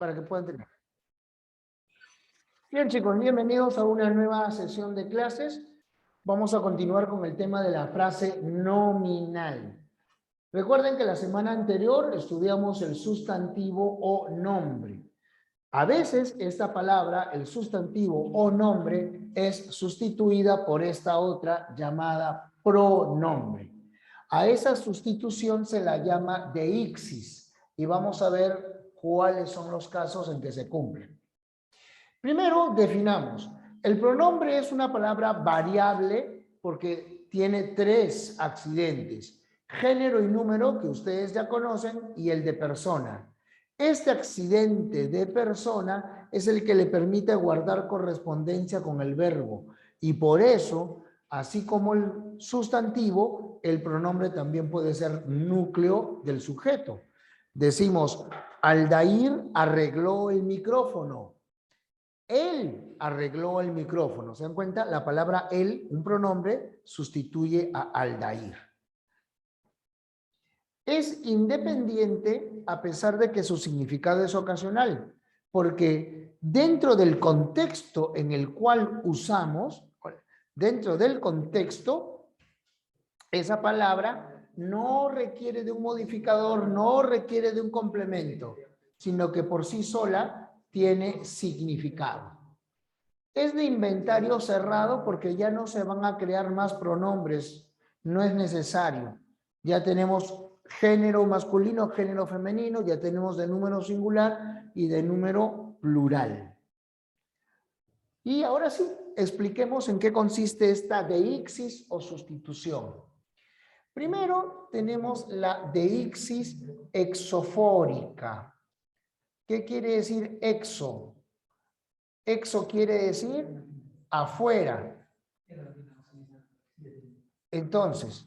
para que puedan tener. Bien, chicos, bienvenidos a una nueva sesión de clases. Vamos a continuar con el tema de la frase nominal. Recuerden que la semana anterior estudiamos el sustantivo o nombre. A veces esta palabra, el sustantivo o nombre, es sustituida por esta otra llamada pronombre. A esa sustitución se la llama deixis y vamos a ver cuáles son los casos en que se cumplen. Primero, definamos. El pronombre es una palabra variable porque tiene tres accidentes. Género y número, que ustedes ya conocen, y el de persona. Este accidente de persona es el que le permite guardar correspondencia con el verbo. Y por eso, así como el sustantivo, el pronombre también puede ser núcleo del sujeto. Decimos, Aldair arregló el micrófono. Él arregló el micrófono. ¿Se dan cuenta? La palabra él, un pronombre, sustituye a Aldair. Es independiente a pesar de que su significado es ocasional, porque dentro del contexto en el cual usamos, dentro del contexto, esa palabra no requiere de un modificador, no requiere de un complemento, sino que por sí sola tiene significado. Es de inventario cerrado porque ya no se van a crear más pronombres, no es necesario. Ya tenemos género masculino, género femenino, ya tenemos de número singular y de número plural. Y ahora sí, expliquemos en qué consiste esta deixis o sustitución. Primero tenemos la deixis exofórica. ¿Qué quiere decir exo? Exo quiere decir afuera. Entonces,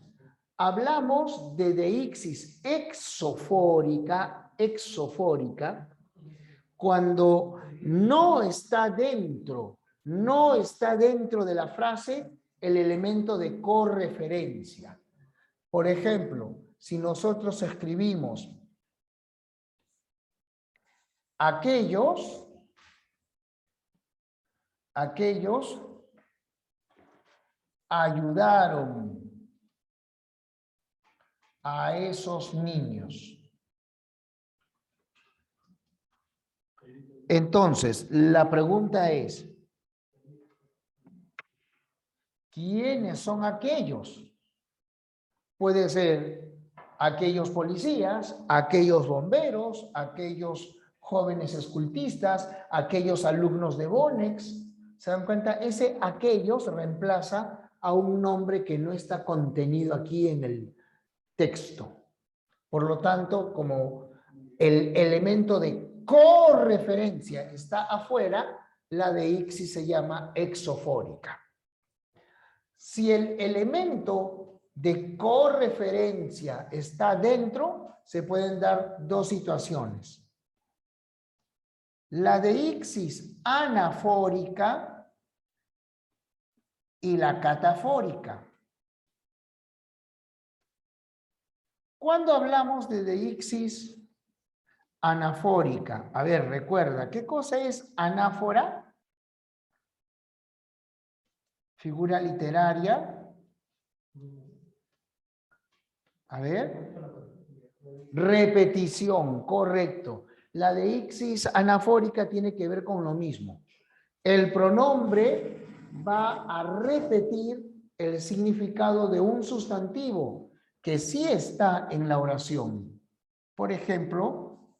hablamos de deixis exofórica cuando no está dentro de la frase el elemento de correferencia. Por ejemplo, si nosotros escribimos aquellos ayudaron a esos niños. Entonces, la pregunta es, ¿quiénes son aquellos? Puede ser aquellos policías, aquellos bomberos, aquellos jóvenes escultistas, aquellos alumnos de Bonex. ¿Se dan cuenta? Ese aquellos reemplaza a un nombre que no está contenido aquí en el texto. Por lo tanto, como el elemento de correferencia está afuera, la deixis se llama exofórica. Si el elemento de correferencia está dentro, se pueden dar dos situaciones. La deixis anafórica y la catafórica. Cuando hablamos de deixis anafórica, a ver, recuerda, ¿qué cosa es anáfora? Figura literaria. A ver. Repetición, correcto. La deixis anafórica tiene que ver con lo mismo. El pronombre va a repetir el significado de un sustantivo que sí está en la oración. Por ejemplo,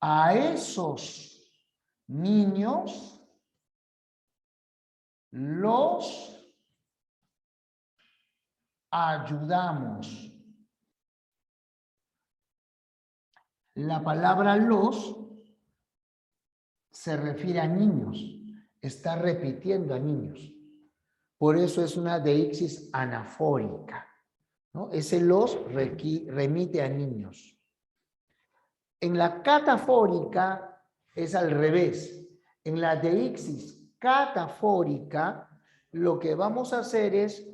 a esos niños los ayudamos. La palabra los se refiere a niños, está repitiendo a niños. Por eso es una deixis anafórica, ¿no? Ese los remite a niños. En la catafórica es al revés. En la deixis catafórica lo que vamos a hacer es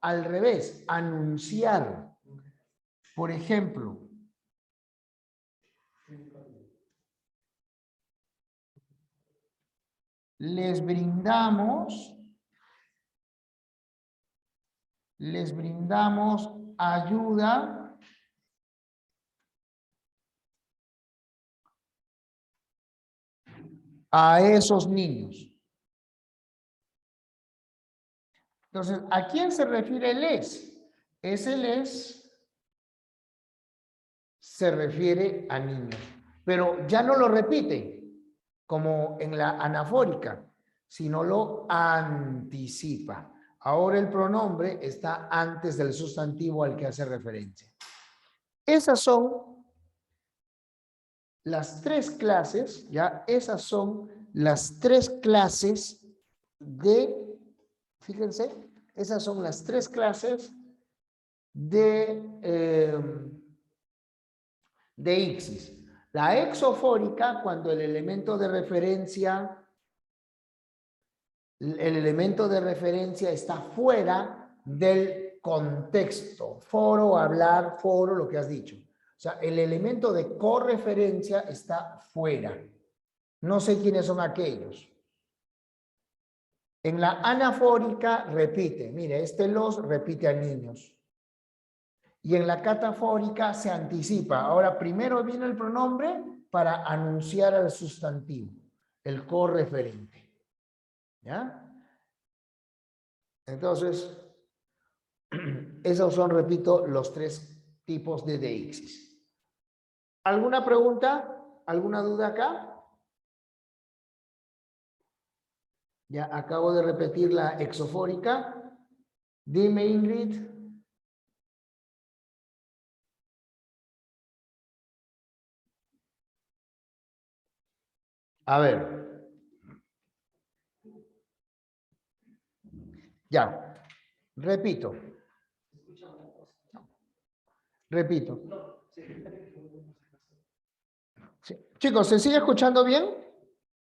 al revés, anunciar. Por ejemplo, les brindamos ayuda a esos niños. Entonces, ¿a quién se refiere les? Ese les se refiere a niños, pero ya no lo repite como en la anafórica, sino lo anticipa. Ahora el pronombre está antes del sustantivo al que hace referencia. Esas son las tres clases, ya, esas son las tres clases de, fíjense, esas son las tres clases de ixis. La exofórica, cuando el elemento de referencia está fuera del contexto. Foro, hablar, foro, lo que has dicho. O sea, el elemento de correferencia está fuera. No sé quiénes son aquellos. En la anafórica repite. Mire, los repite a niños. Y en la catafórica se anticipa. Ahora, primero viene el pronombre para anunciar al sustantivo, el correferente. ¿Ya? Entonces, esos son, repito, los tres tipos de deixis. ¿Alguna pregunta? ¿Alguna duda acá? Ya acabo de repetir la exofórica. Dime, Ingrid. A ver. Ya. Repito. Sí. Chicos, ¿se sigue escuchando bien?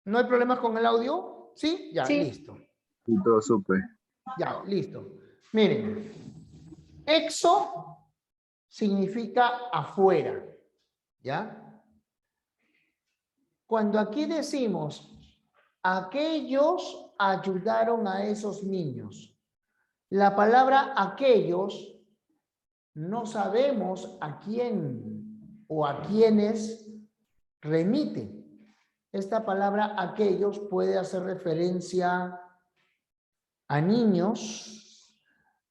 ¿No hay problemas con el audio? ¿Sí? Ya, Sí. listo. Y todo súper. Ya, listo. Miren. Exo significa afuera. ¿Ya? Cuando aquí decimos, aquellos ayudaron a esos niños. La palabra aquellos, no sabemos a quién o a quiénes remite. Esta palabra aquellos puede hacer referencia a niños,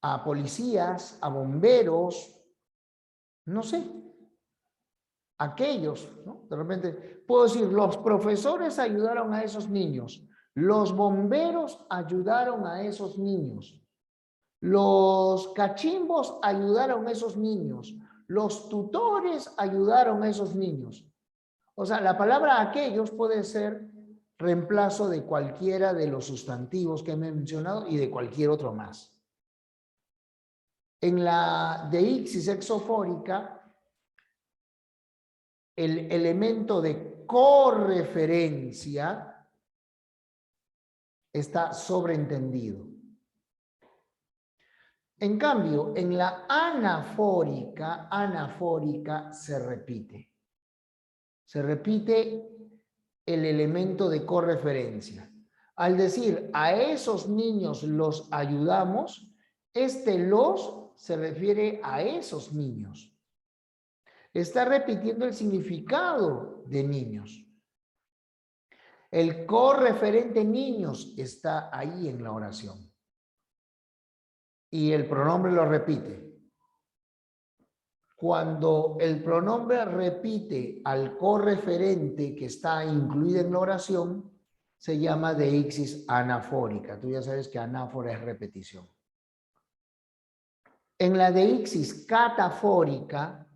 a policías, a bomberos, no sé. Aquellos, ¿no? De repente, puedo decir, los profesores ayudaron a esos niños, los bomberos ayudaron a esos niños, los cachimbos ayudaron a esos niños, los tutores ayudaron a esos niños. O sea, la palabra aquellos puede ser reemplazo de cualquiera de los sustantivos que he mencionado y de cualquier otro más. En la deixis exofórica, el elemento de correferencia está sobreentendido. En cambio, en la anafórica se repite. Se repite el elemento de correferencia. Al decir, a esos niños los ayudamos, los se refiere a esos niños. Está repitiendo el significado de niños. El correferente niños está ahí en la oración. Y el pronombre lo repite. Cuando el pronombre repite al correferente que está incluido en la oración, se llama deixis anafórica. Tú ya sabes que anáfora es repetición. En la deixis catafórica,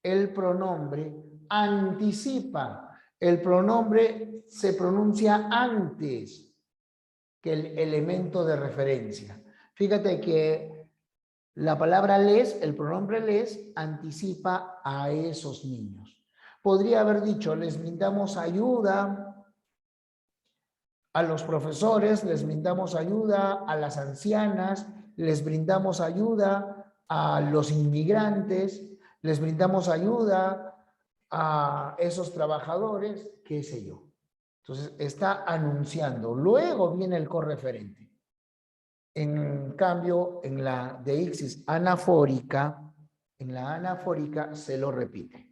el pronombre anticipa. El pronombre se pronuncia antes que el elemento de referencia. Fíjate que la palabra les, el pronombre les, anticipa a esos niños. Podría haber dicho, les brindamos ayuda a los profesores, les brindamos ayuda a las ancianas, les brindamos ayuda a los inmigrantes, les brindamos ayuda a esos trabajadores, qué sé yo. Entonces, está anunciando. Luego viene el correferente. En cambio, en la deixis anafórica, en la anafórica se lo repite.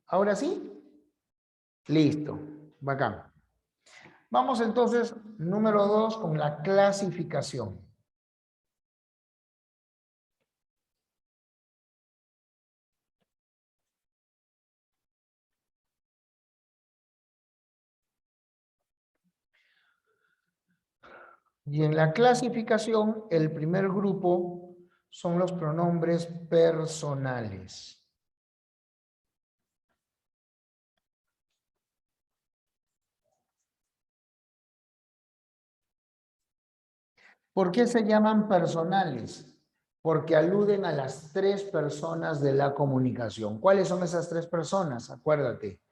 ¿Ahora sí? Listo. Bacán. Vamos entonces, número 2, con la clasificación. Y en la clasificación, el primer grupo son los pronombres personales. ¿Por qué se llaman personales? Porque aluden a las 3 personas de la comunicación. ¿Cuáles son esas 3 personas? Acuérdate.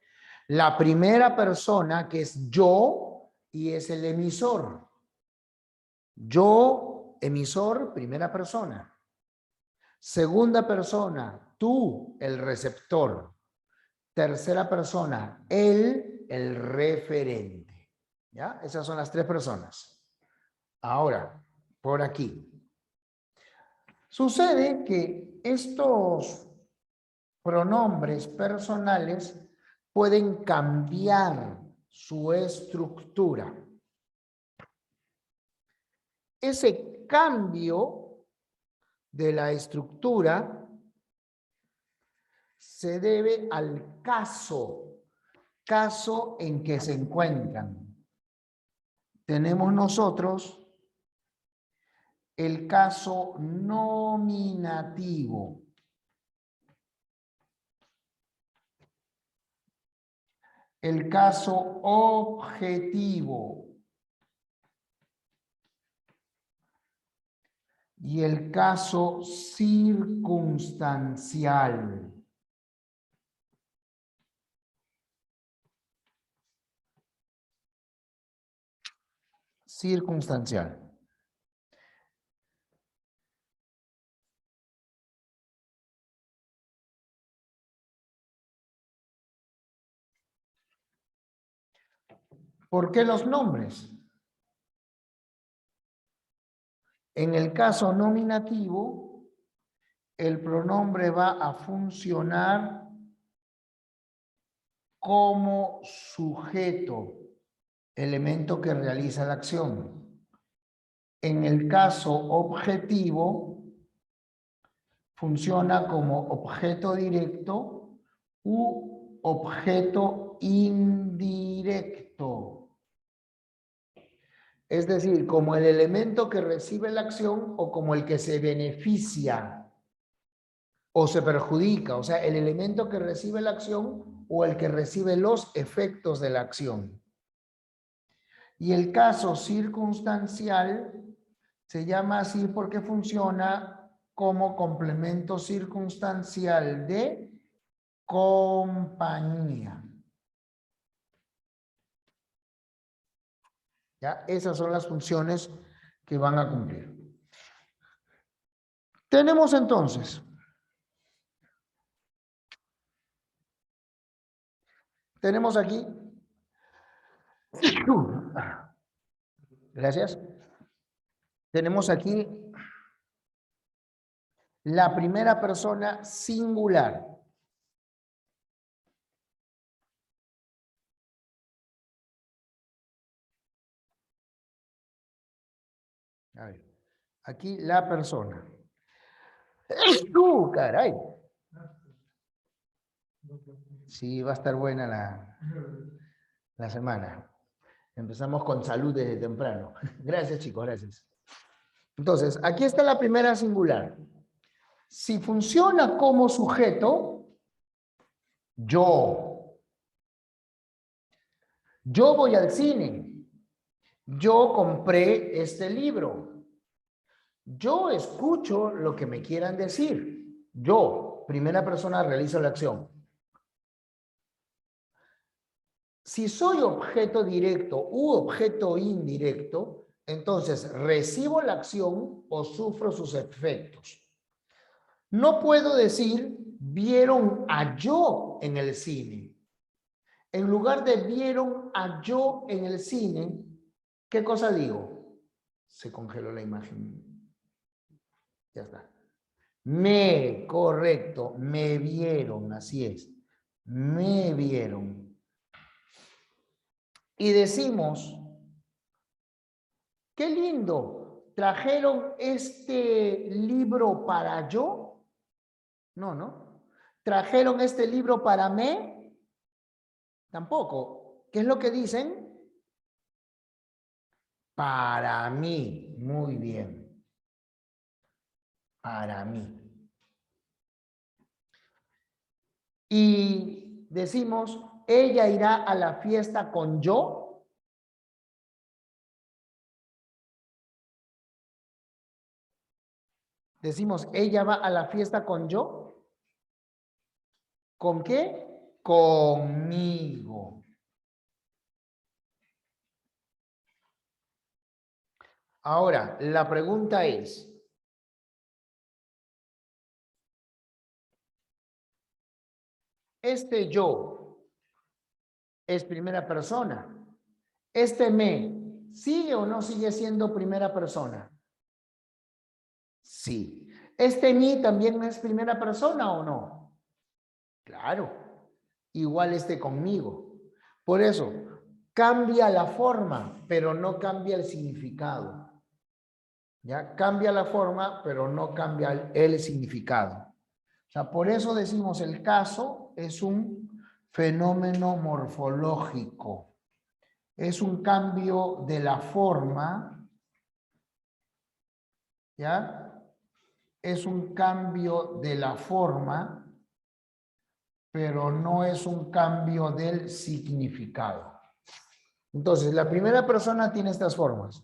La primera persona, que es yo, y es el emisor. Yo, emisor, primera persona. Segunda persona, tú, el receptor. Tercera persona, él, el referente. ¿Ya? Esas son las 3 personas. Ahora, por aquí. Sucede que estos pronombres personales pueden cambiar su estructura. Ese cambio de la estructura se debe al caso en que se encuentran. Tenemos nosotros el caso nominativo. El caso objetivo. Y el caso circunstancial. Circunstancial. ¿Por qué los nombres? En el caso nominativo, el pronombre va a funcionar como sujeto, elemento que realiza la acción. En el caso objetivo, funciona como objeto directo u objeto indirecto. Es decir, como el elemento que recibe la acción o como el que se beneficia o se perjudica, o sea, el elemento que recibe la acción o el que recibe los efectos de la acción. Y el caso circunstancial se llama así porque funciona como complemento circunstancial de compañía. ¿Ya? Esas son las funciones que van a cumplir. Tenemos entonces aquí, gracias, tenemos aquí la primera persona singular. A ver, aquí la persona. ¡Caray! Sí, va a estar buena la semana. Empezamos con salud desde temprano. Gracias, chicos, gracias. Entonces, aquí está la primera singular. Si funciona como sujeto, yo voy al cine. Yo compré este libro. Yo escucho lo que me quieran decir. Yo, primera persona, realizo la acción. Si soy objeto directo u objeto indirecto, entonces recibo la acción o sufro sus efectos. No puedo decir, vieron a yo en el cine. En lugar de vieron a yo en el cine, ¿qué cosa digo? Se congeló la imagen. Ya está. Correcto, me vieron, así es. Me vieron. Y decimos, qué lindo, ¿trajeron este libro para yo? No, ¿no? ¿Trajeron este libro para mí? Tampoco. ¿Qué es lo que dicen? Para mí. Muy bien. Para mí. Y decimos, ella irá a la fiesta con yo. Decimos, ella va a la fiesta con yo. ¿Con qué? Conmigo. Ahora, la pregunta es, ¿este yo es primera persona? ¿Este me sigue o no sigue siendo primera persona? Sí. ¿Este mí también es primera persona o no? Claro. Igual este conmigo. Por eso, cambia la forma, pero no cambia el significado. ¿Ya? Cambia la forma, pero no cambia el significado. O sea, por eso decimos el caso es un fenómeno morfológico. Es un cambio de la forma, ¿ya? Es un cambio de la forma, pero no es un cambio del significado. Entonces, la primera persona tiene estas formas.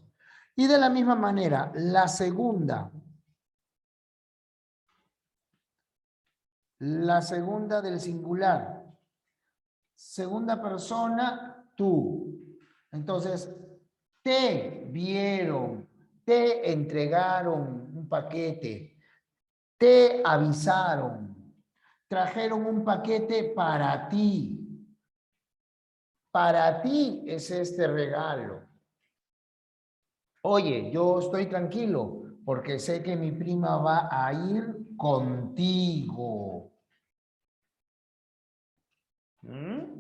Y de la misma manera, la segunda del singular. Segunda persona, tú. Entonces, te vieron, te entregaron un paquete, te avisaron, trajeron un paquete para ti. Para ti es este regalo. Oye, yo estoy tranquilo porque sé que mi prima va a ir contigo. ¿Mm?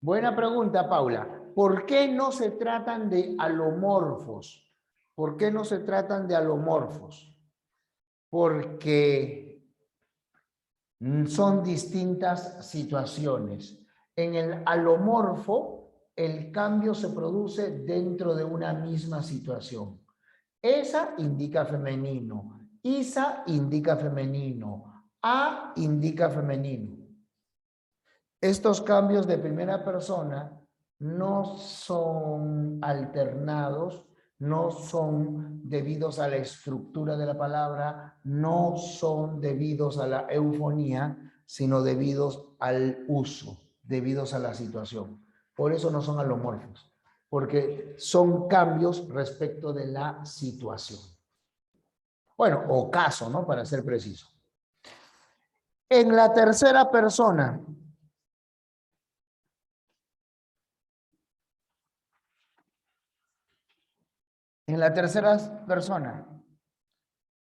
Buena pregunta, Paula. ¿Por qué no se tratan de alomorfos? ¿Por qué no se tratan de alomorfos? Porque son distintas situaciones. En el alomorfo, el cambio se produce dentro de una misma situación. Esa indica femenino, isa indica femenino, a indica femenino. Estos cambios de primera persona no son alternados, no son debidos a la estructura de la palabra, no son debidos a la eufonía, sino debidos al uso, debidos a la situación. Por eso no son alomorfos, porque son cambios respecto de la situación. Bueno, o caso, ¿no? Para ser preciso. En la tercera persona, en la tercera persona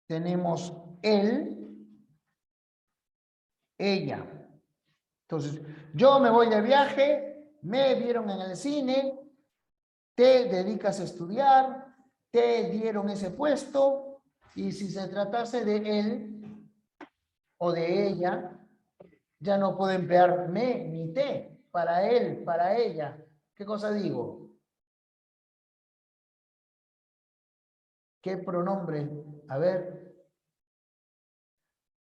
tenemos él, ella. Entonces, yo me voy de viaje, me vieron en el cine, te dedicas a estudiar, te dieron ese puesto, y si se tratase de él o de ella, ya no puedo emplear me ni te, para él, para ella. ¿Qué cosa digo? ¿Qué pronombre? A ver.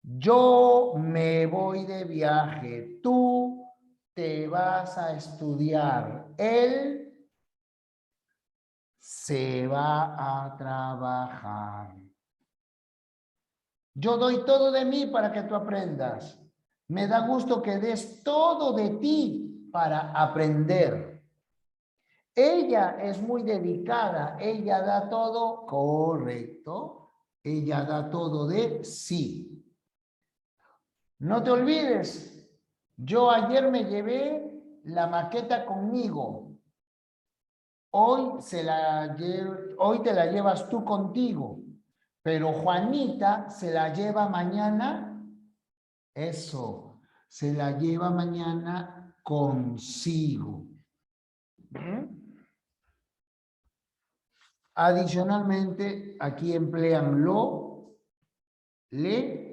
Yo me voy de viaje, tú te vas a estudiar, él se va a trabajar. Yo doy todo de mí para que tú aprendas. Me da gusto que des todo de ti para aprender. Ella es muy dedicada, ella da todo correcto, ella da todo de sí. No te olvides, yo ayer me llevé la maqueta conmigo. Hoy te la llevas tú contigo, pero Juanita se la lleva mañana, eso, se la lleva mañana consigo. Adicionalmente, aquí emplean lo, le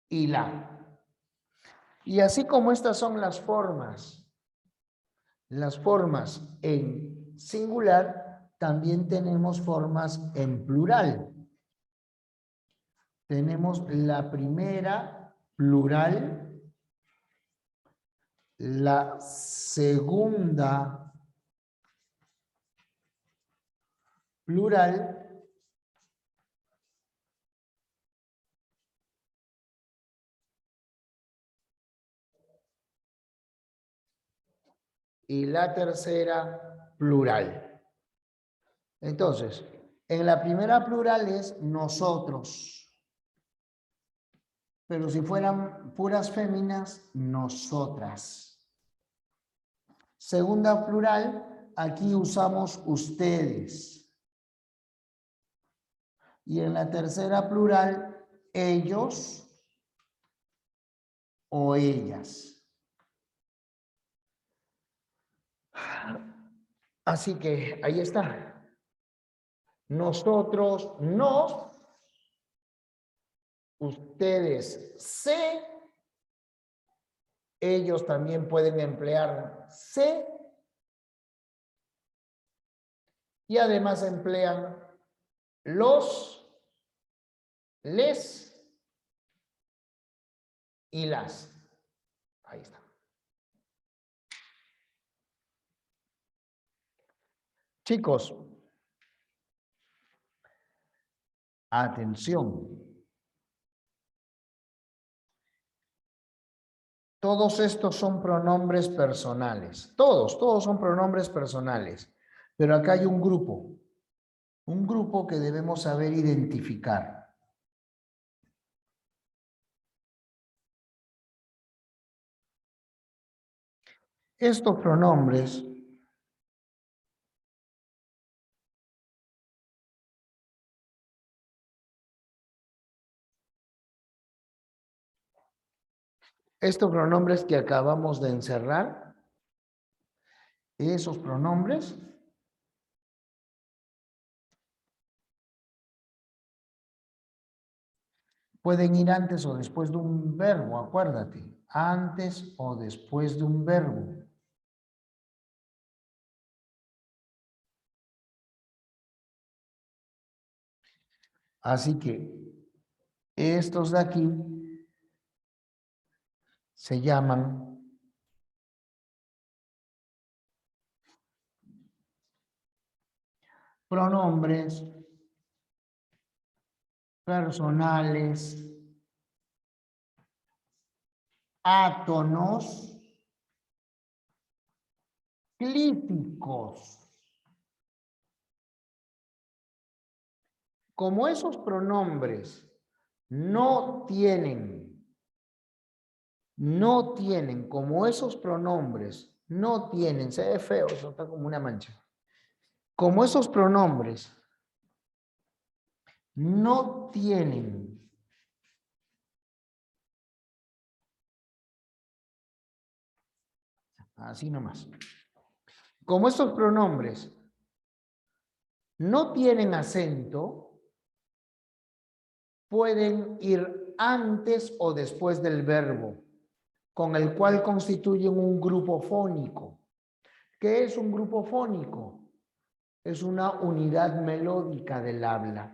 y la. Y así como estas son las formas en singular, también tenemos formas en plural. Tenemos la primera plural, la segunda plural y la tercera plural. Entonces, en la primera plural es nosotros. Pero si fueran puras féminas, nosotras. Segunda plural, aquí usamos ustedes. Y en la tercera plural, ellos o ellas. Así que ahí está. Nosotros nos, ustedes se, ellos también pueden emplear se y además emplean los, les y las. Ahí está. Chicos, atención. Todos estos son pronombres personales. Todos son pronombres personales. Pero acá hay un grupo que debemos saber identificar. Estos pronombres que acabamos de encerrar, esos pronombres pueden ir antes o después de un verbo, acuérdate, antes o después de un verbo. Así que estos de aquí se llaman pronombres personales átonos clíticos. Como esos pronombres como esos pronombres no tienen, se ve feo, eso está como una mancha. Como esos pronombres no tienen así nomás. Como estos pronombres no tienen acento, pueden ir antes o después del verbo, con el cual constituyen un grupo fónico. ¿Qué es un grupo fónico? Es una unidad melódica del habla.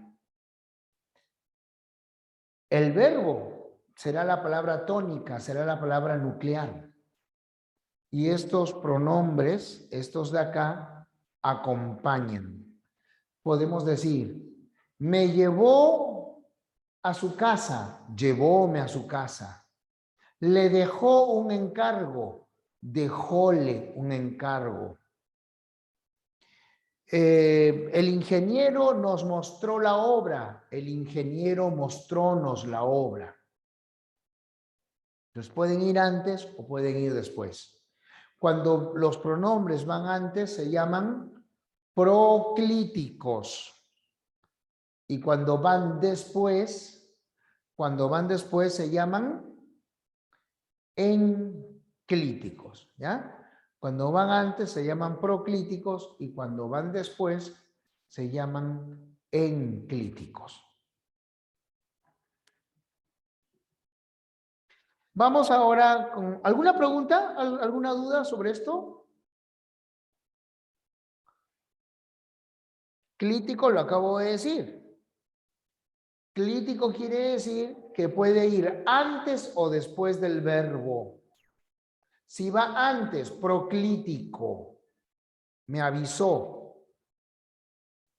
El verbo será la palabra tónica, será la palabra nuclear. Y estos pronombres, estos de acá, acompañan. Podemos decir, me llevó a su casa, llevóme a su casa. Le dejó un encargo, dejóle un encargo. El ingeniero nos mostró la obra, el ingeniero mostrónos la obra. Entonces pueden ir antes o pueden ir después. Cuando los pronombres van antes se llaman proclíticos. Y cuando van después se llaman enclíticos, ¿ya? Cuando van antes se llaman proclíticos y cuando van después se llaman enclíticos. Vamos ahora con... ¿Alguna pregunta? ¿Alguna duda sobre esto? Clítico lo acabo de decir. Clítico quiere decir que puede ir antes o después del verbo. Si va antes, proclítico, me avisó,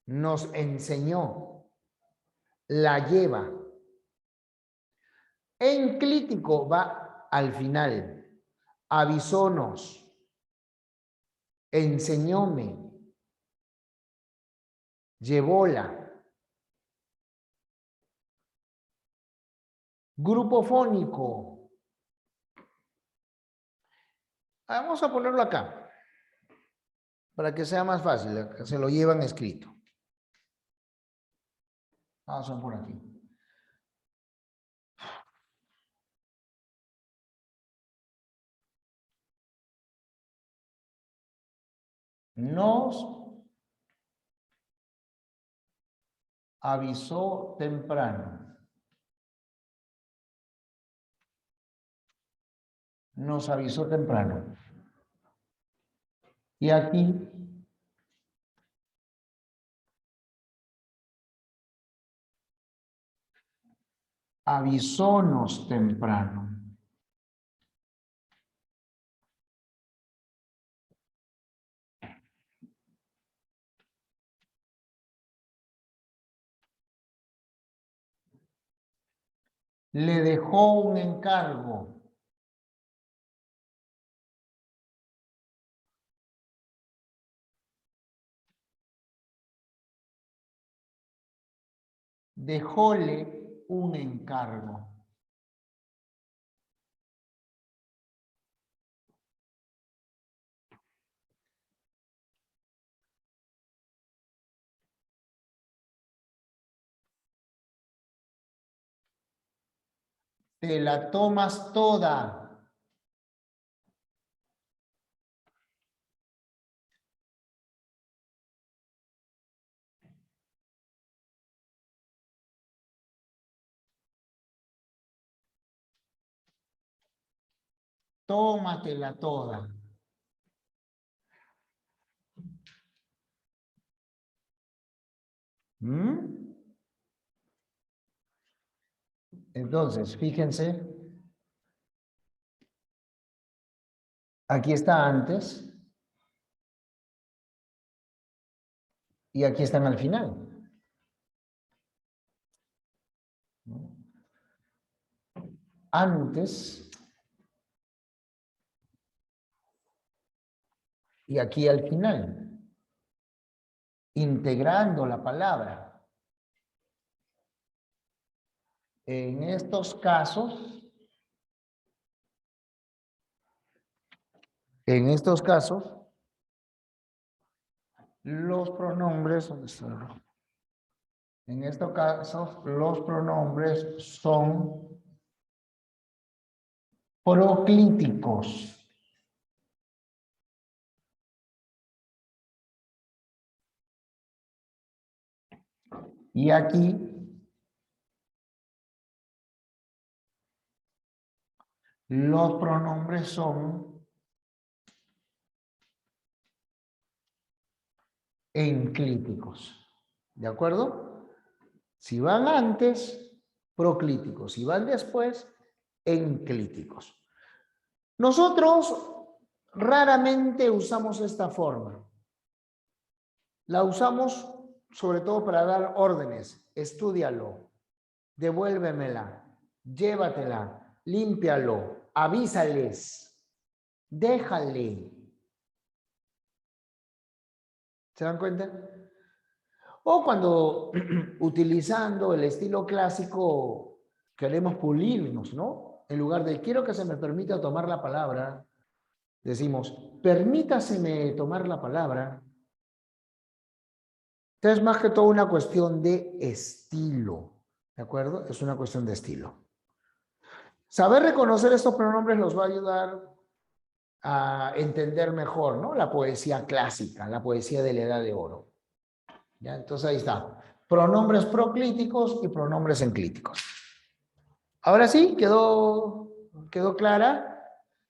nos enseñó, la lleva. Enclítico va al final, avisónos, enseñóme, llevóla. Grupo fónico. Vamos a ponerlo acá, para que sea más fácil, que se lo llevan escrito. Vamos a por aquí. Nos avisó temprano. Nos avisó temprano. Y aquí avisónos temprano. Le dejó un encargo. Dejóle un encargo. Te la tomas toda. Tómatela toda. ¿Mm? Entonces, fíjense. Aquí está antes. Y aquí están al final. Antes. Y aquí al final. Integrando la palabra. En estos casos, los pronombres, ¿dónde está? En estos casos, los pronombres son proclíticos. Y aquí los pronombres son enclíticos. ¿De acuerdo? Si van antes, proclíticos. Si van después, enclíticos. Nosotros raramente usamos esta forma. La usamos sobre todo para dar órdenes. Estúdialo, devuélvemela, llévatela, límpialo, avísales, déjale. ¿Se dan cuenta? O cuando utilizando el estilo clásico queremos pulirnos, ¿no? en lugar de quiero que se me permita tomar la palabra, decimos permítaseme tomar la palabra. Es más que todo una cuestión de estilo, ¿de acuerdo? Es una cuestión de estilo. Saber reconocer estos pronombres nos va a ayudar a entender mejor, ¿no? La poesía clásica, la poesía de la Edad de Oro. ¿Ya? Entonces ahí está. Pronombres proclíticos y pronombres enclíticos. Ahora sí, quedó clara.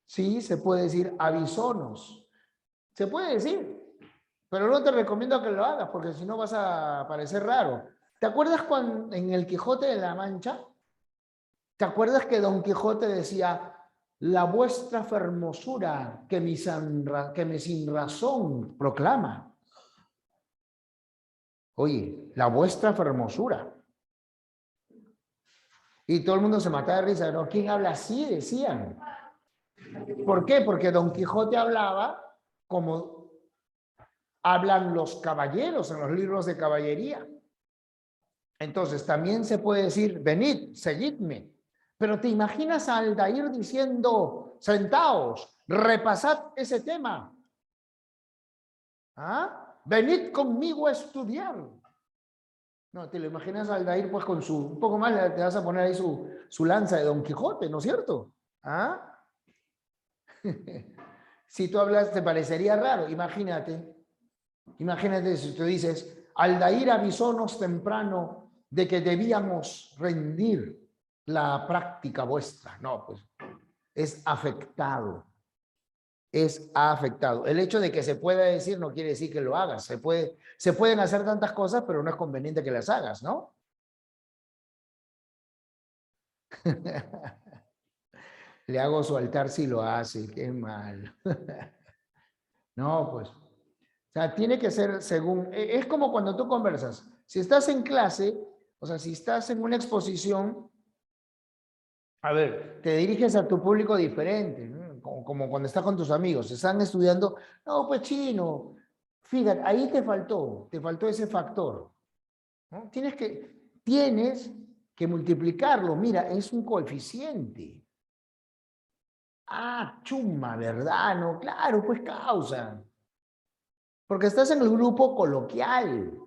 Sí, se puede decir avisonos. Se puede decir, pero no te recomiendo que lo hagas porque si no vas a parecer raro. ¿Te acuerdas cuando en el Quijote de la Mancha? ¿Te acuerdas que Don Quijote decía, la vuestra fermosura que me sin razón proclama? Oye, la vuestra fermosura. Y todo el mundo se mataba de risa, ¿no? ¿Quién habla así? Decían. ¿Por qué? Porque Don Quijote hablaba como hablan los caballeros en los libros de caballería. Entonces, también se puede decir, venid, seguidme. Pero ¿te imaginas a Aldair diciendo, sentaos, repasad ese tema? ¿Ah? Venid conmigo a estudiar. No, te lo imaginas a Aldair pues con su, un poco más te vas a poner ahí su lanza de Don Quijote, ¿no es cierto? ¿Ah? Si tú hablas, te parecería raro, imagínate si tú dices, Aldair avisónos temprano de que debíamos rendir la práctica vuestra. No, pues es afectado. Es afectado. El hecho de que se pueda decir no quiere decir que lo hagas. Se pueden hacer tantas cosas, pero no es conveniente que las hagas, ¿no? Le hago su altar si lo hace, qué mal. No, pues. O sea, tiene que ser según, es como cuando tú conversas. Si estás en clase, o sea, si estás en una exposición, a ver, te diriges a tu público diferente, ¿no? Como cuando estás con tus amigos, están estudiando, no, pues chino, fíjate, ahí te faltó ese factor, ¿no? Tienes que multiplicarlo, mira, es un coeficiente. Ah, chuma, ¿verdad? No, claro, pues causa. Porque estás en el grupo coloquial.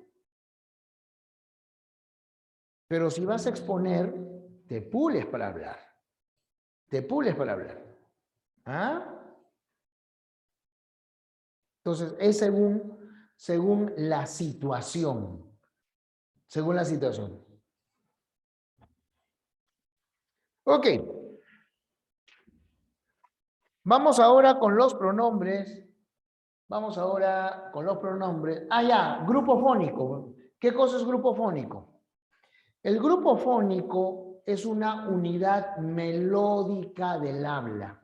Pero si vas a exponer, te pules para hablar. Te pules para hablar. ¿Ah? Entonces, es según la situación. Según la situación. Ok. Vamos ahora con los pronombres. Vamos ahora con los pronombres. Ah, ya, grupo fónico. ¿Qué cosa es grupo fónico? El grupo fónico es una unidad melódica del habla.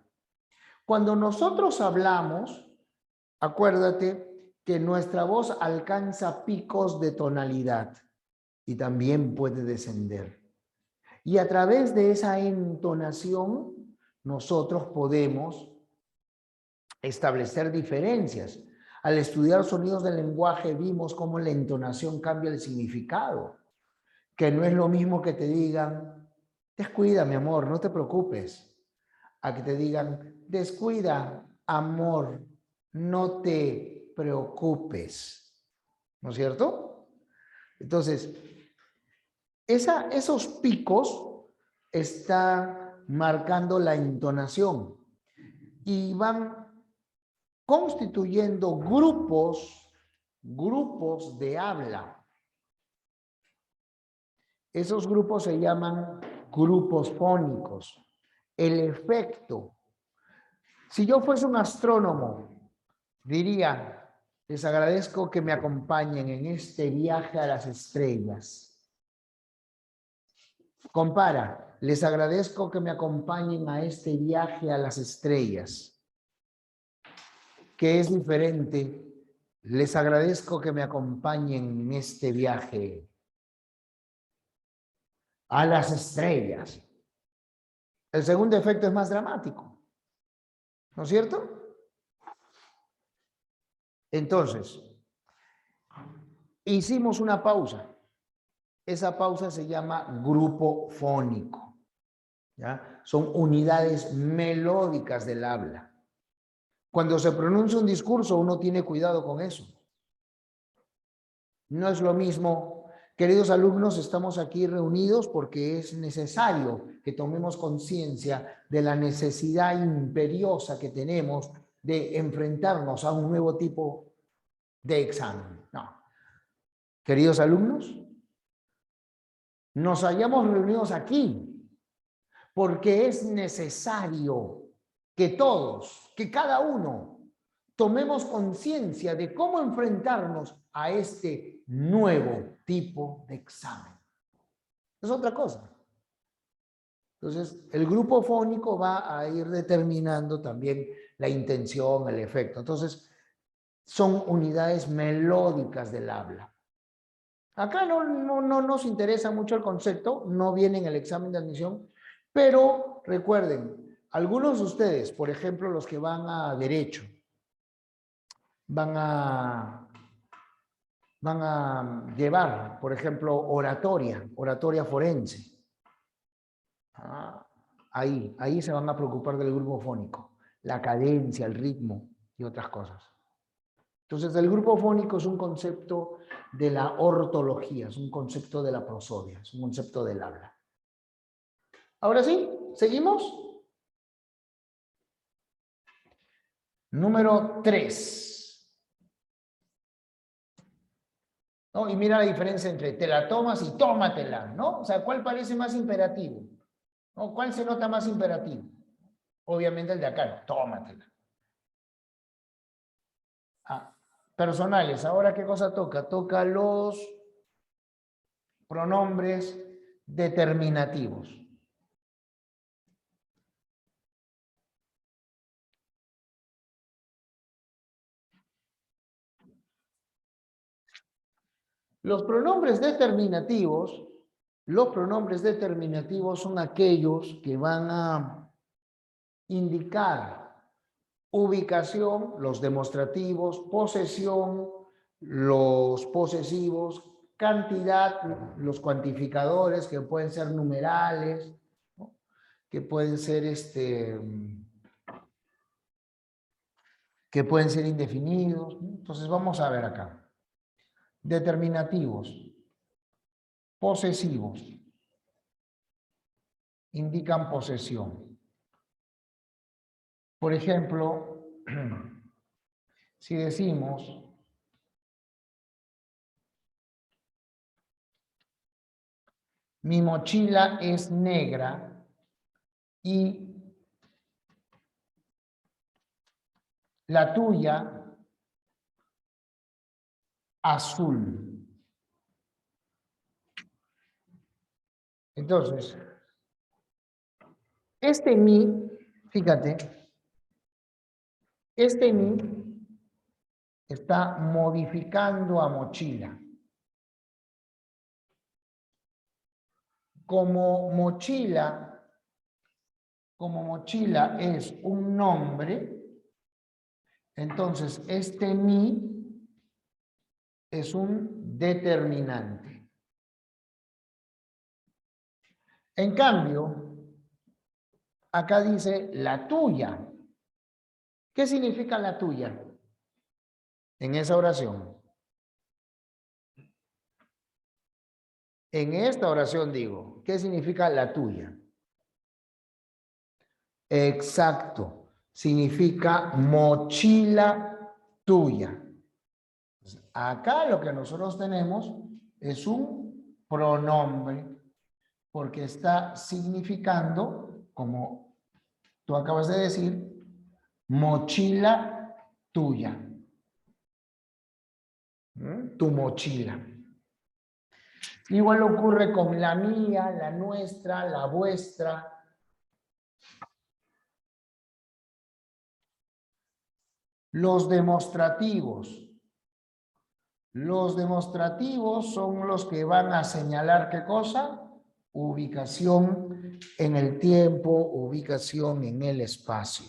Cuando nosotros hablamos, acuérdate que nuestra voz alcanza picos de tonalidad y también puede descender. Y a través de esa entonación, nosotros podemos establecer diferencias. Al estudiar sonidos del lenguaje vimos cómo la entonación cambia el significado. Que no es lo mismo que te digan, descuida, mi amor, no te preocupes. A que te digan, descuida, amor, no te preocupes. ¿No es cierto? Entonces, esos picos están marcando la entonación y van constituyendo grupos de habla. Esos grupos se llaman grupos fónicos. El efecto. Si yo fuese un astrónomo, diría, les agradezco que me acompañen en este viaje a las estrellas. Compara, les agradezco que me acompañen a este viaje a las estrellas. ¿Qué es diferente? Les agradezco que me acompañen en este viaje a las estrellas. El segundo efecto es más dramático, ¿no es cierto? Entonces, hicimos una pausa. Esa pausa se llama grupo fónico. ¿ya? Son unidades melódicas del habla. Cuando se pronuncia un discurso, uno tiene cuidado con eso. No es lo mismo. Queridos alumnos, estamos aquí reunidos porque es necesario que tomemos conciencia de la necesidad imperiosa que tenemos de enfrentarnos a un nuevo tipo de examen. No. Queridos alumnos, nos hayamos reunidos aquí porque es necesario que todos, que cada uno, tomemos conciencia de cómo enfrentarnos a este nuevo tipo de examen. Es otra cosa. Entonces, el grupo fónico va a ir determinando también la intención, el efecto. Entonces, son unidades melódicas del habla. Acá no nos interesa mucho el concepto, no viene en el examen de admisión, pero recuerden, algunos de ustedes, por ejemplo, los que van a Derecho, van a llevar, por ejemplo, oratoria forense. Ahí se van a preocupar del grupo fónico, la cadencia, el ritmo y otras cosas. Entonces, el grupo fónico es un concepto de la ortología, es un concepto de la prosodia, es un concepto del habla. Ahora sí, ¿seguimos? Número 3. ¿No? Y mira la diferencia entre te la tomas y tómatela, ¿no? O sea, ¿cuál parece más imperativo? ¿No? ¿Cuál se nota más imperativo? Obviamente el de acá, tómatela. Personales, ahora ¿qué cosa toca? Toca los pronombres determinativos. Los pronombres determinativos son aquellos que van a indicar ubicación, los demostrativos, posesión, los posesivos, cantidad, los cuantificadores que pueden ser numerales, ¿no? Que pueden ser indefinidos, ¿no? Entonces vamos a ver acá. Determinativos, posesivos, indican posesión. Por ejemplo, si decimos mi mochila es negra y la tuya azul. Entonces, fíjate, mi está modificando a mochila. Como mochila es un nombre, entonces mi es un determinante. En cambio, acá dice la tuya. ¿Qué significa la tuya en esa oración? En esta oración digo, ¿qué significa la tuya? Exacto, significa mochila tuya. Acá lo que nosotros tenemos es un pronombre porque está significando, como tú acabas de decir, mochila tuya. Tu mochila. Igual ocurre con la mía, la nuestra, la vuestra. Los demostrativos. Los demostrativos son los que van a señalar ¿qué cosa? Ubicación en el tiempo, ubicación en el espacio.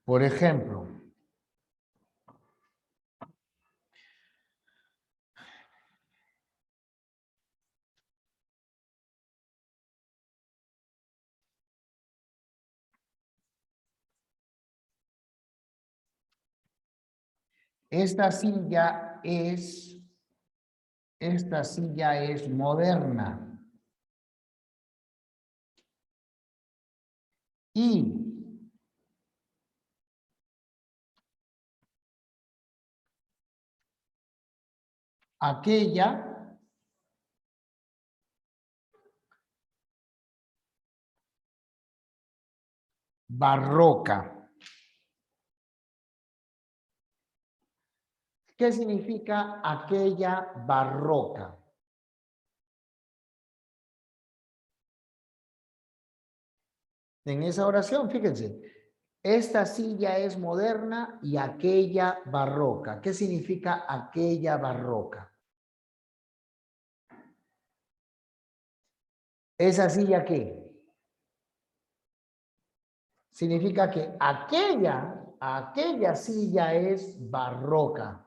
Por ejemplo, Esta silla es moderna. Y aquella barroca. ¿Qué significa aquella barroca? En esa oración, fíjense, esta silla es moderna y aquella barroca. ¿Qué significa aquella barroca? ¿Esa silla qué? Significa que aquella silla es barroca.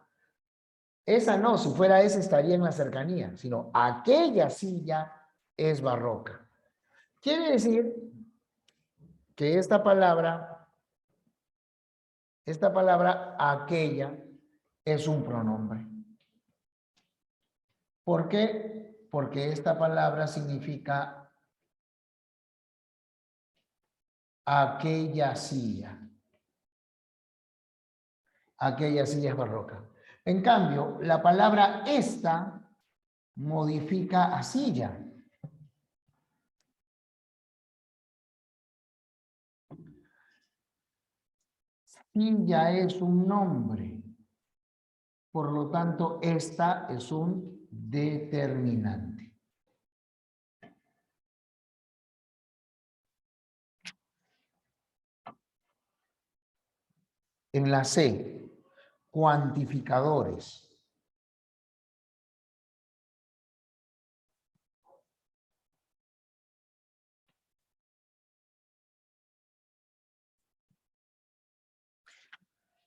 Esa no, si fuera esa estaría en la cercanía, sino aquella silla es barroca. Quiere decir que esta palabra aquella es un pronombre. ¿Por qué? Porque esta palabra significa aquella silla. Aquella silla es barroca. En cambio, la palabra esta modifica a silla. Silla es un nombre. Por lo tanto, esta es un determinante. En la C, cuantificadores.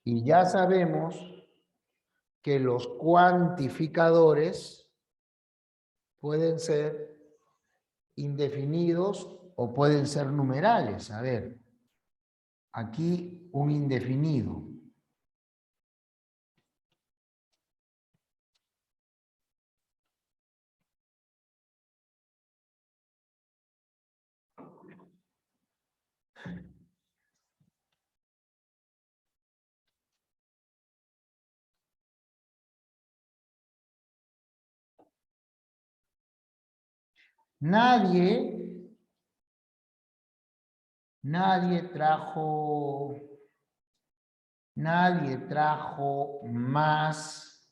Y ya sabemos que los cuantificadores pueden ser indefinidos o pueden ser numerales. A ver, aquí un indefinido. Nadie trajo más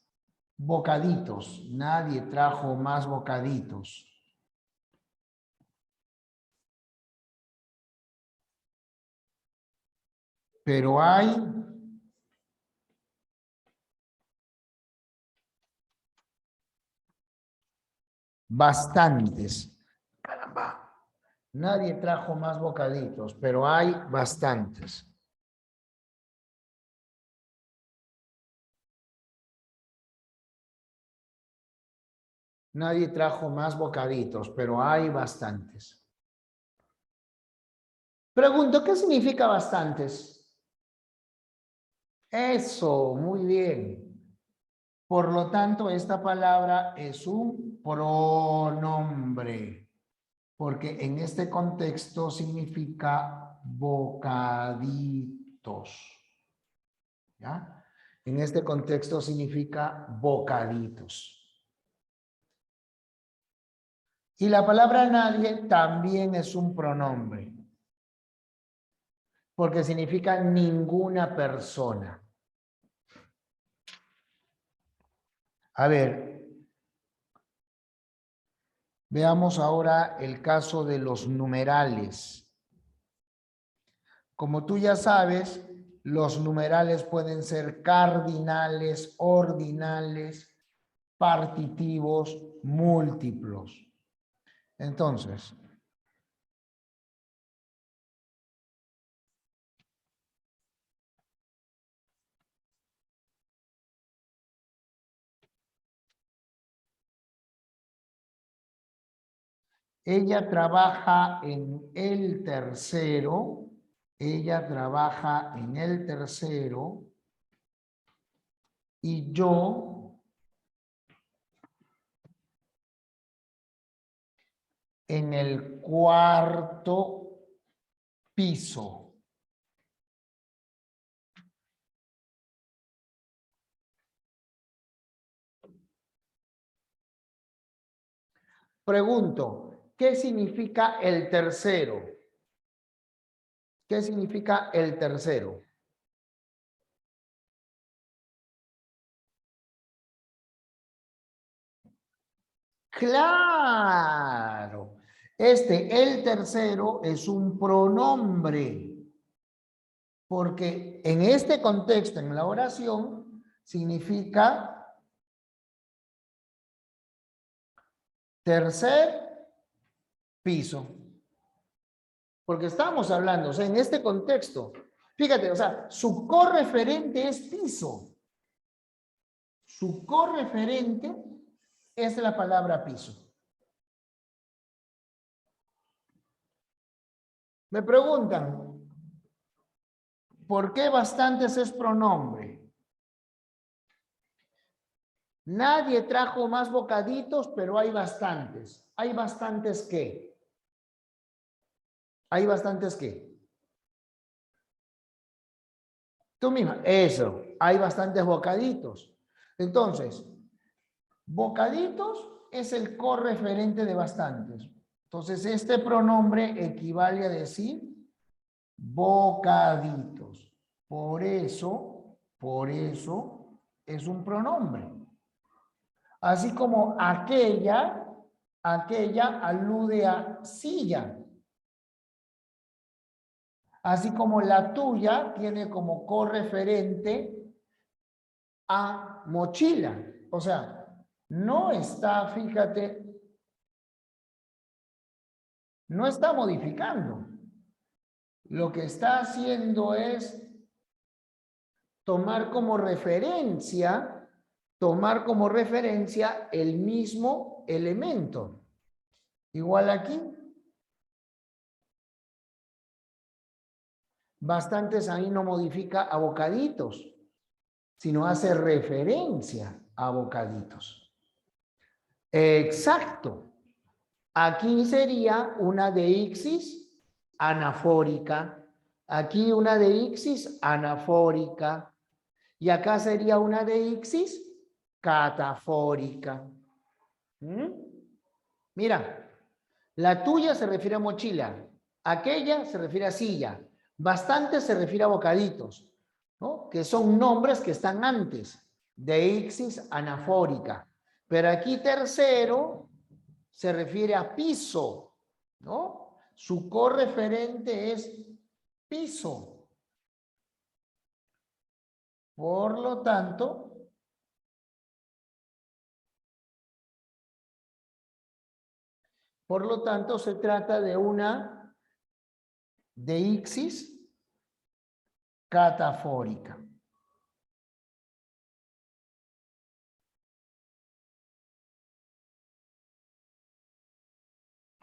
bocaditos. Nadie trajo más bocaditos. Pero hay bastantes. Caramba. Nadie trajo más bocaditos, pero hay bastantes. Nadie trajo más bocaditos, pero hay bastantes. Pregunto, ¿qué significa bastantes? Eso, muy bien. Por lo tanto, esta palabra es un pronombre, porque en este contexto significa bocaditos. ¿Ya? En este contexto significa bocaditos. Y la palabra nadie también es un pronombre, porque significa ninguna persona. A ver, veamos ahora el caso de los numerales. Como tú ya sabes, los numerales pueden ser cardinales, ordinales, partitivos, múltiplos. Entonces, ella trabaja en el tercero. Ella trabaja en el tercero y yo en el cuarto piso. Pregunto, ¿qué significa el tercero? ¿Qué significa el tercero? Claro. El tercero, es un pronombre. Porque en este contexto, en la oración, significa tercer piso. Porque estamos hablando, o sea, en este contexto, fíjate, o sea, su correferente es piso. Su correferente es la palabra piso. Me preguntan, ¿por qué bastantes es pronombre? Nadie trajo más bocaditos, pero hay bastantes. ¿Hay bastantes qué? ¿Hay bastantes qué? Tú misma, eso, hay bastantes bocaditos. Entonces, bocaditos es el correferente de bastantes. Entonces, este pronombre equivale a decir bocaditos. Por eso es un pronombre. Así como aquella alude a silla. Así como la tuya tiene como correferente a mochila. O sea, no está, fíjate, no está modificando. Lo que está haciendo es tomar como referencia el mismo elemento. Igual aquí. Bastantes ahí no modifica a bocaditos, sino hace referencia a bocaditos. Exacto. Aquí sería una deixis anafórica. Aquí una deixis anafórica. Y acá sería una deixis catafórica. Mira, la tuya se refiere a mochila. Aquella se refiere a silla. Bastante se refiere a bocaditos, ¿no? Que son nombres que están antes. Deixis anafórica. Pero aquí tercero se refiere a piso, ¿no? Su correferente es piso. Por lo tanto, se trata de una deixis catafórica.